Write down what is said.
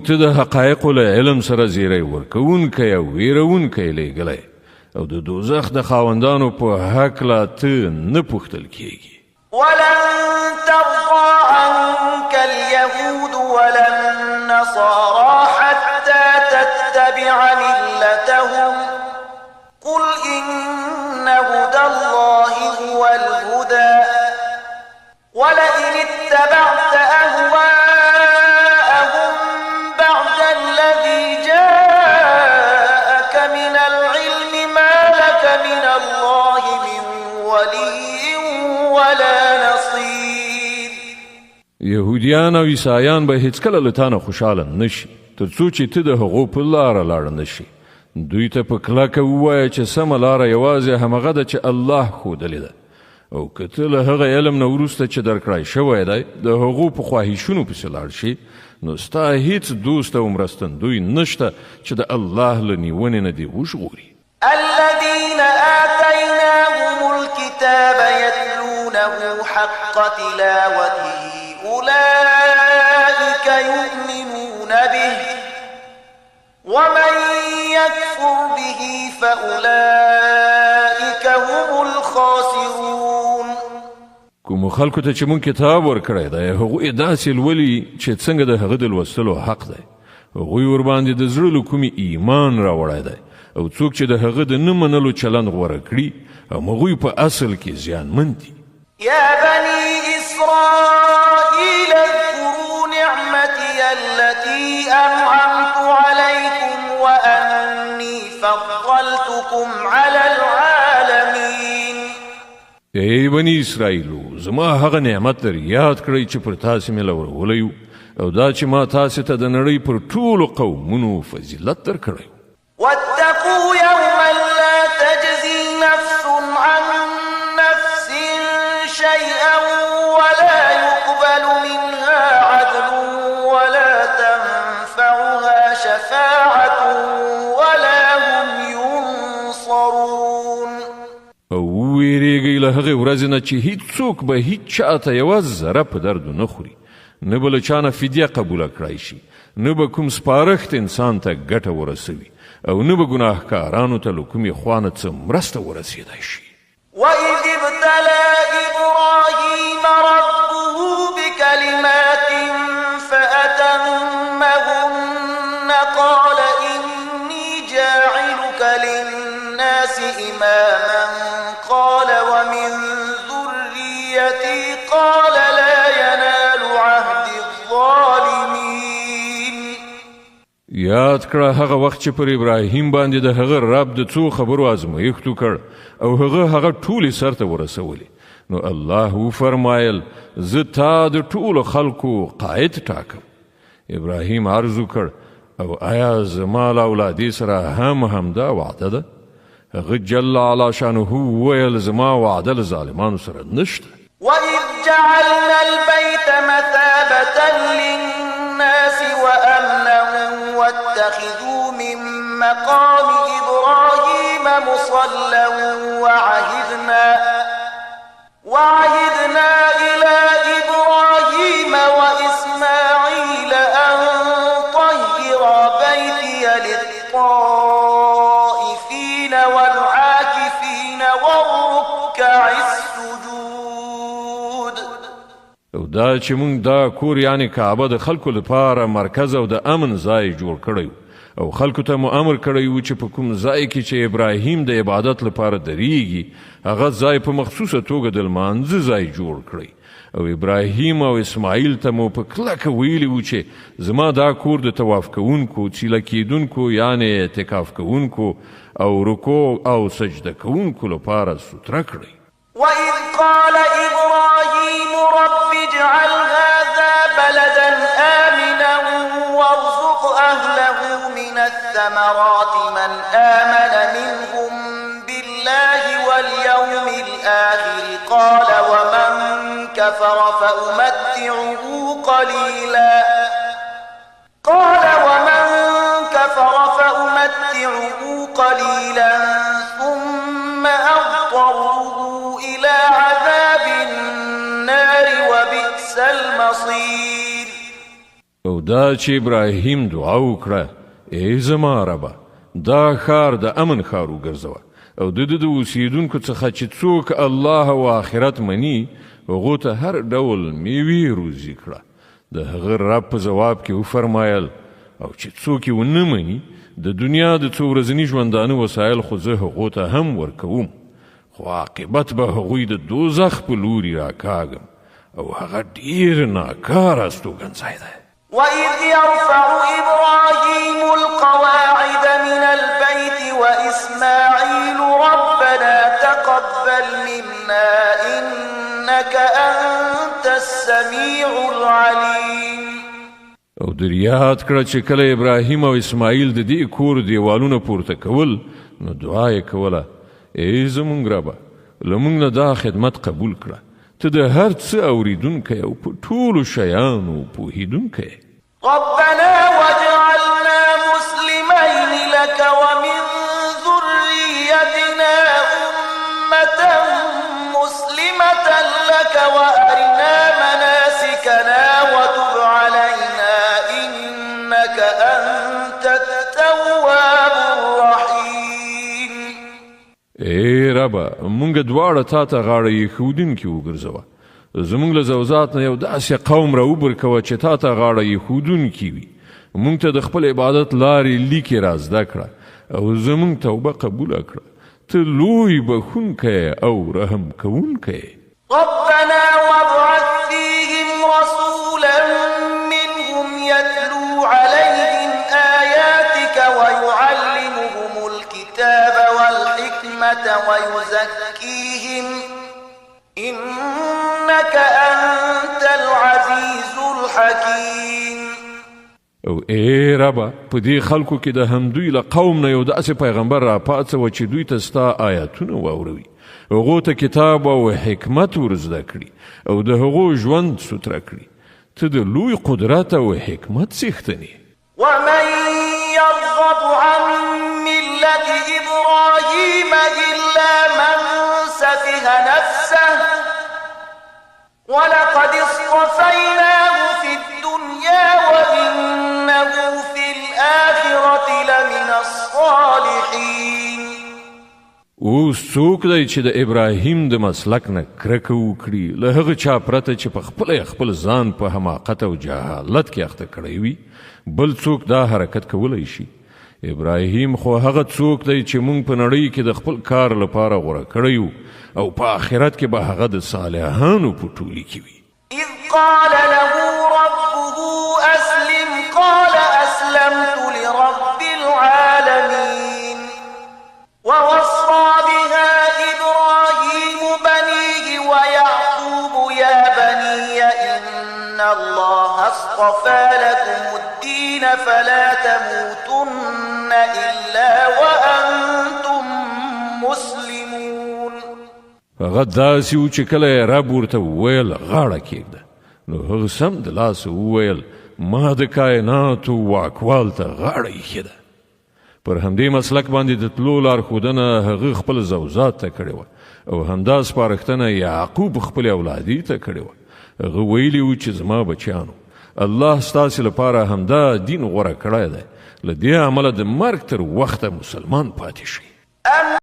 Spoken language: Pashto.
مونږ ته د حقایقو له علم سره زیری ورکوونکی او ویرونکی لیږلی او د دوزخ د خاوندانو په هکله ته نه پوښتل کیږي. ولن ترضى عنك اليهود ولا النصارى حتى تتبع ملتهم قل إن هدى الله هو الهدى ولئن اتبعت أهواءهم بعد الذي جاءك من العلم ما لك من الله من ولي ولا نصير. یهودیان او عیسایان به هیڅکله له تا نه خوشحاله نشي تر څو چې ته د هغو په لاره لاړ نشي. دوی ته په کلکه ووایه چې سمه لاره یوازې همغه ده چې الله ښودلې ده او که ته له هغه علم نه وروسته چې درکړی شوی دی د هغو په خواهشونو پسې لاړ شي نو ستا هیڅ دوست او مرستندوی نشته چې د الله له نیونې نه دې وژغوري. الذين آتيناهم الكتاب يتلونه حق تلاوته أولئك يؤمنون به ومن يكفر به فأولئك هم الخاسرون. کوم خلکو ته چې مونږ کتاب ورکړی دی هغوی داسې لولي چې څنګه د هغه د لوستلو حق دی. هغوی ورباندې د زړه له کومې ایمان راوړی دی او څوک چې د هغه د نه منلو چلند غوره کړي هغوی په اصل کې زیانمن دي. يا بني إسرائيل اذكروا نعمتي التي أنعمت عليكم وأني فضلتكم على العالمين. ای بني اسرائیلو زما هغه نعمت در یاد کړئ چې پر تاسې مې لورولی او دا چې ما تاسې ته د نړۍ پر ټولو قومونو فضیلت درکړی. واتقوا يوما لا تجزي نفس عن نفس شيئا ولا يقبل منها عدل ولا تنفعها شفاعة ولا هم ينصرون. او ویریږئ له هغې ورځې نه چې هیڅوک به هیڅ چاته یوه ذره په درد نه خوري نه به له چا نه فدیه قبوله کړی شي نه به کوم سپارښت انسان ته ګټه ورسوي او نه به ګناهکارانو ته له کومې خوا نه څه مرسته ورسېدی شي. وإذ ابتلى إبراهيم ربه بكلمات فأتمهن قال إني جاعلك للناس إماما قال ومن ذريتي قال لا ينال عهد الظالمين. یاد کړه هغه وخت چې پر ابراهیم باندې د هغه رب د څو خبرو ازمایښت وکړ او هغه ټولې سرته ورسولې نو الله وفرمایل زه تا د ټولو خلکو قائد ټاکم. ابراهیم عرض وکړ او آیا زما له اولادې سره همدا وعده ده؟ هغه جل علی شانه وویل زما وعده له ظالمانو سره نشته. وإذ جعلنا البيت مثابة للناس وأمنا واتخذوا من مقام إبراهيم مصلى وعهدنا إلى إبراهيم وإسماعيل أن طهر بيتي للطائفين والعاكفين والركع السجود. او دا چې مونږ دا کور یعنی کعبه د خلکو لپاره مرکز او د امن ځای جوړ کړی او خلکو ته مو امر کړی و چې په کوم ځای کې چې ابراهیم د عبادت لپاره درېږي هغه ځای په مخصوصه توګه د لمانځه ځای جوړ کړی او ابراهیم او اسماعیل ته مو په کلکه ویلي و چې زما دا کور د طواف کوونکو چیله کیدونکو یعنی اعتکاف کوونکو او رکوع او سجده کوونکو لپاره ستره کړی. وإذ قال إبراهيم رب اجعل هذا بلدا آمنا وارزق أهله من الثمرات من آمن منهم بالله واليوم الآخر قال ومن كفر فأمتعه قليلا ثم أضطره إلى عذاب النار وبئس المصير. او دا چې ابراهیم دعا وکړه ای زما ربه دا ښار د امن ښار وګرځوه او د اوسیدونکو څخه چې څوک الله او آخرت مني هغو ته هر ډول میوې روزي کړه د هغه رب په جواب کې وفرمایل او چې څوک یې ونه مني د دنیا د څو ورځني ژوندانه وسایل خو زه هغو ته هم ورکوم خو عاقبت به هغوی د دوزخ په لوري راکاږم او هغه ډیر ناکاره استوګنځی دی وإذ يرفع إبراهيم القواعد من البيت وإسماعيل ربنا تقبل منا إنك أنت السميع العليم او در یاد کړه چې کله ابراهیم او اسماعیل د دې کور دیوالونه پورته کول نو دعا یې کوله ای زمونږ ربه له موږ نه دا خدمت قبول کړه ته د هر څه اوریدونکی او په ټولو شیانو پوهیدونکی ربنا واجعلنا مسلمين لك ومن ذريتنا أمة مسلمة لك وأرنا مناسكنا وتب علينا إنك أنت التواب الرحيم ای ربه مونږ دواړه تا ته غاړه ایښودونکي وګرځوه زمونږ له زوزات نه یو داسې قوم راوبرکوه چې تا ته غاړه ایښودونکي وي مونږ ته د خپل عبادت لارې لیکې را زده کړه او زمونږ توبه قبوله کړه ته لوی بخونکی او رحم کوونکی ربنا وابعث فيهم رسولا منهم يتلو عليهم آياتك ويعلمهم الكتاب والحكمة ويزكيهم إنك أنت العزيز الحكيم او ای ربه په دې خلکو کې د همدوی له قوم نه یو داسې پیغمبر را پاڅوه چې دوی ته ستا آیاتونه واوروي هغو ته کتاب او حکمت ور زده کړي او د هغو ژوند سوتره کړي ته د لوی قدرت او حکمت څښتن یې ومن يرغب عن ملة إبراهيم إلا من سفه نفسه ولقد اصطفيناه في الدنيا وإنه في الآخرة لمن الصالحين اوس څوک دی چې د ابراهیم د مسلک نه کرکه وکړي له هغه چا پرته چې په خپل ځان په حماقت او جهالت کې اخته کړی وي بل څوک دا حرکت کولی شي ابراهیم خو هغه څوک دی چې مونږ په نړۍ کې د خپل کار لپاره غوره کړی او په آخرت کې به هغه د صالحانو په ټولي کې وي إذ قال له ربه أسلم قال أسلمت لرب العالمين ووصى بها إبراهيم بنيه ويعقوب يا بني إن الله اصطفى لكم الدين فلا تموتن إلا وأنتم مسلمون هغه داسې و چې کله یې رب ورته وویل غاړه کېږده نو هغه سم د لاسه وویل ما د کائناتو واکوال ته غاړه ایښې ده پر همدې مسلک باندې د تلو لارښودنه هغه خپل زوزات ته کړې وه او همدا سپارښتنه یعقوب خپل اولادي ته کړې وه هغه ویلي و چې زما بچیانو الله ستاسې لپاره همدا دین غوره کړی دی له دې امله د مرګ تر وخته مسلمان پاتې شئ